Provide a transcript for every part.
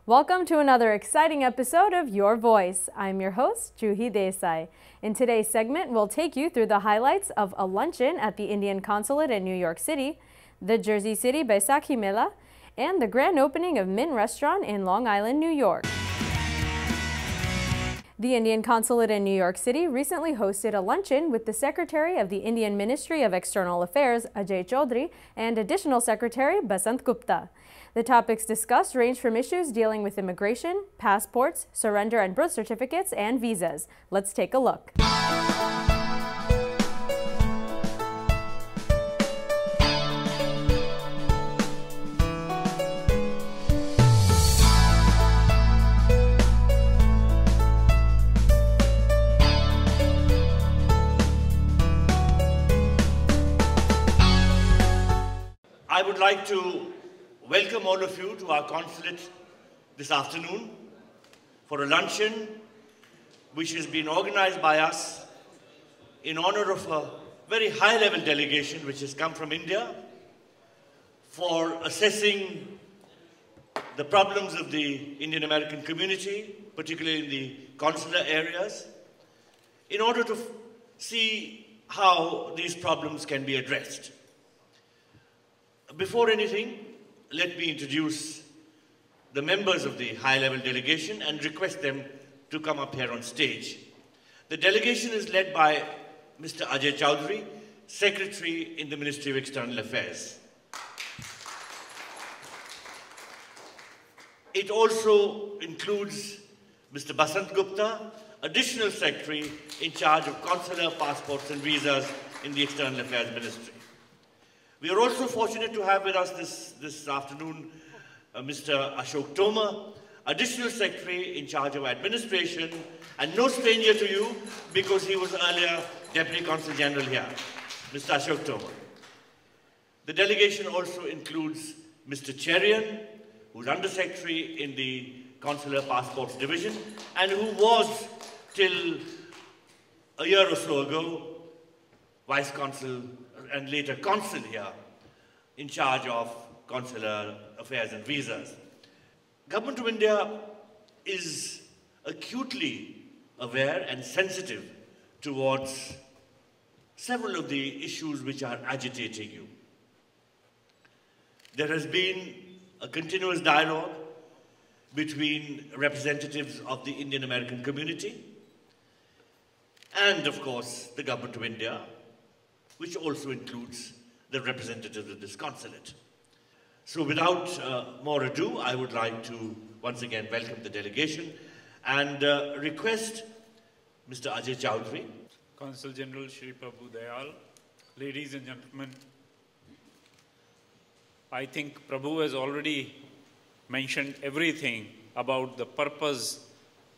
Welcome to another exciting episode of Your Voice. I'm your host, Juhi Desai. In today's segment, we'll take you through the highlights of a luncheon at the Indian Consulate in New York City, the Jersey City Baisakhi Mela, and the grand opening of Min Restaurant in Long Island, New York. The Indian Consulate in New York City recently hosted a luncheon with the Secretary of the Indian Ministry of External Affairs, Ajay Chaudhry, and Additional Secretary Basant Gupta. The topics discussed range from issues dealing with immigration, passports, surrender and birth certificates, and visas. Let's take a look. I would like to welcome all of you to our consulate this afternoon for a luncheon which has been organized by us in honor of a very high-level delegation which has come from India for assessing the problems of the Indian American community, particularly in the consular areas, in order to see how these problems can be addressed. Before anything, let me introduce the members of the high-level delegation and request them to come up here on stage. The delegation is led by Mr. Ajay Chaudhry, Secretary in the Ministry of External Affairs. It also includes Mr. Basant Gupta, Additional Secretary in charge of consular, passports and visas in the External Affairs Ministry. We are also fortunate to have with us this afternoon Mr. Ashok Tomar, Additional Secretary in charge of administration, and no stranger to you because he was earlier Deputy Consul General here, Mr. Ashok Tomar. The delegation also includes Mr. Cherian, who's Under Secretary in the Consular Passports Division, and who was, till a year or so ago, Vice Consul and later Consul here in charge of consular affairs and visas. Government of India is acutely aware and sensitive towards several of the issues which are agitating you. There has been a continuous dialogue between representatives of the Indian American community and, of course, the Government of India, which also includes the representatives of this consulate. So without more ado, I would like to once again welcome the delegation and request Mr. Ajay Chaudhry. Consul General Shri Prabhu Dayal, ladies and gentlemen, I think Prabhu has already mentioned everything about the purpose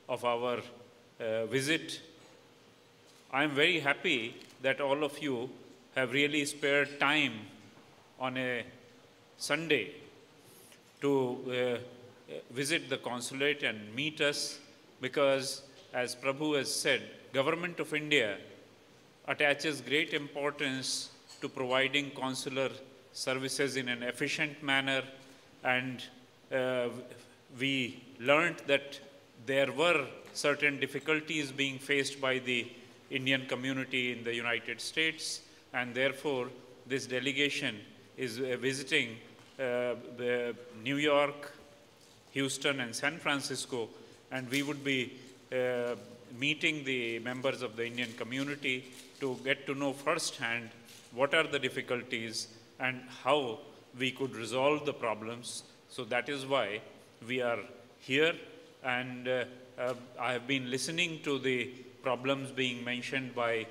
of our visit. I am very happy that all of you have really spared time on a Sunday to visit the consulate and meet us because, as Prabhu has said, Government of India attaches great importance to providing consular services in an efficient manner, and we learned that there were certain difficulties being faced by the Indian community in the United States, and therefore this delegation is visiting New York, Houston and San Francisco, and we would be meeting the members of the Indian community to get to know firsthand what are the difficulties and how we could resolve the problems. So that is why we are here, and I have been listening to the problems being mentioned by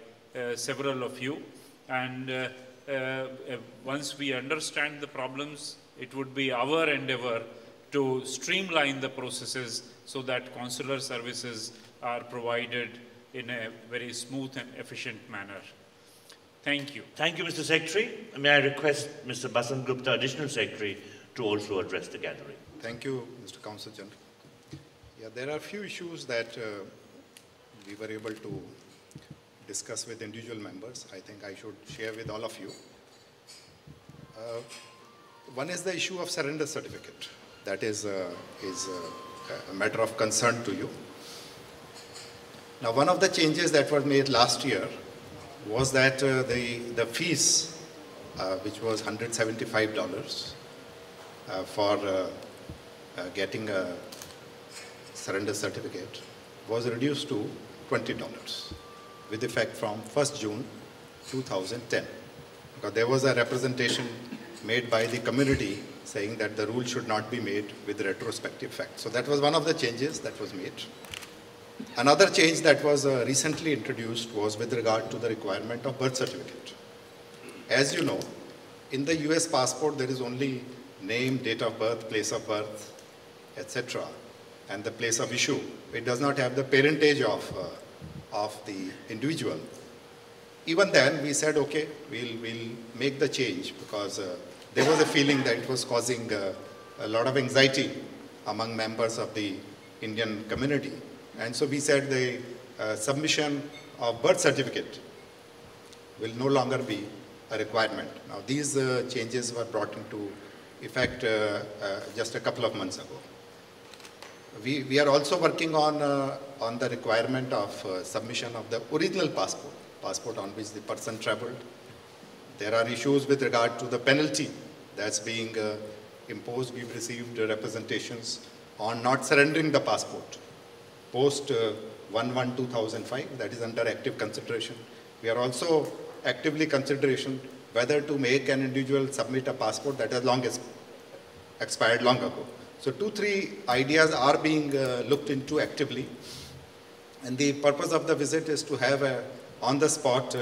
several of you. And once we understand the problems, it would be our endeavor to streamline the processes so that consular services are provided in a very smooth and efficient manner. Thank you. Thank you, Mr. Secretary. May I request Mr. Basant Gupta, Additional Secretary, to also address the gathering. Thank you, Mr. Consul General. Yeah, there are a few issues that we were able to discuss with individual members. I think I should share with all of you. One is the issue of surrender certificate. That is a matter of concern to you. Now, one of the changes that were made last year was that the fees, which was $175 for getting a surrender certificate, was reduced to $20 with effect from 1st June 2010. Because there was a representation made by the community saying that the rule should not be made with retrospective effect. So that was one of the changes that was made. Another change that was recently introduced was with regard to the requirement of birth certificate. As you know, in the US passport there is only name, date of birth, place of birth, etc. and the place of issue. It does not have the parentage of the individual. Even then we said, okay, we'll make the change because there was a feeling that it was causing a lot of anxiety among members of the Indian community. And so we said the submission of birth certificate will no longer be a requirement. Now these changes were brought into effect just a couple of months ago. We are also working on the requirement of submission of the original passport on which the person traveled. There are issues with regard to the penalty that's being imposed. We've received representations on not surrendering the passport post 1/1/2005, that is under active consideration. We are also actively consideration whether to make an individual submit a passport that has expired long ago. So 2-3 ideas are being looked into actively. And the purpose of the visit is to have a on-the-spot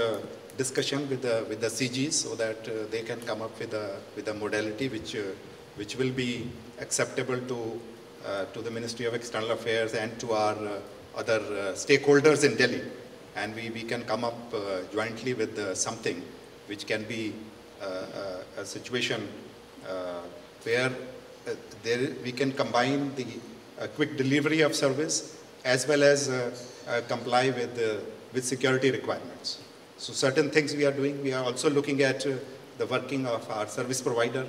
discussion with the CGs so that they can come up with a modality which will be acceptable to the Ministry of External Affairs and to our other stakeholders in Delhi. And we can come up jointly with something which can be a situation where we can combine the quick delivery of service as well as comply with security requirements. So certain things we are doing. We are also looking at the working of our service provider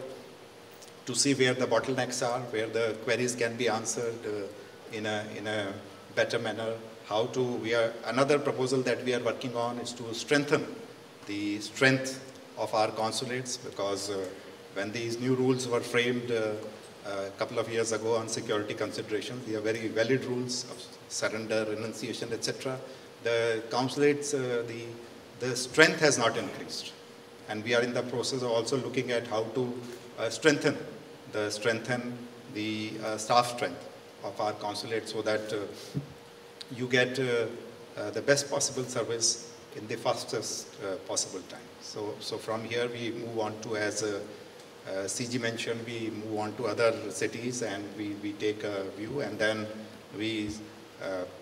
to see where the bottlenecks are, where the queries can be answered in a better manner. Another proposal that we are working on is to strengthen the strength of our consulates, because when these new rules were framed a couple of years ago on security considerations, they are very valid rules of surrender, renunciation, etc. The consulates, the strength has not increased. And we are in the process of also looking at how to strengthen the staff strength of our consulate so that you get the best possible service in the fastest possible time. So from here we move on to, as CG mentioned, we move on to other cities and we take a view, and then we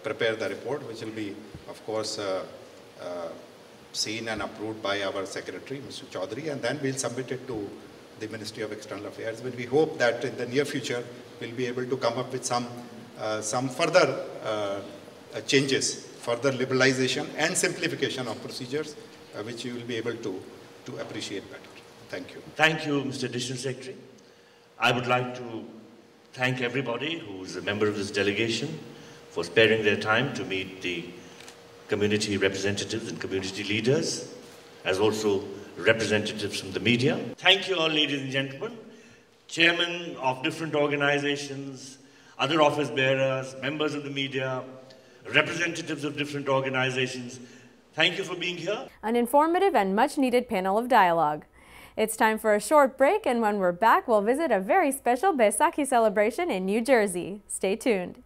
prepare the report, which will be, of course, seen and approved by our secretary, Mr. Chaudhary, and then we'll submit it to the Ministry of External Affairs. But we hope that in the near future we'll be able to come up with some further changes, further liberalization and simplification of procedures, which you will be able to appreciate better. Thank you. Thank you, Mr. Additional Secretary. I would like to thank everybody who's a member of this delegation for sparing their time to meet the community representatives and community leaders, as also representatives from the media. Thank you all, ladies and gentlemen, chairmen of different organizations, other office bearers, members of the media, representatives of different organizations. Thank you for being here. An informative and much-needed panel of dialogue. It's time for a short break, and when we're back, we'll visit a very special Baisakhi celebration in New Jersey. Stay tuned.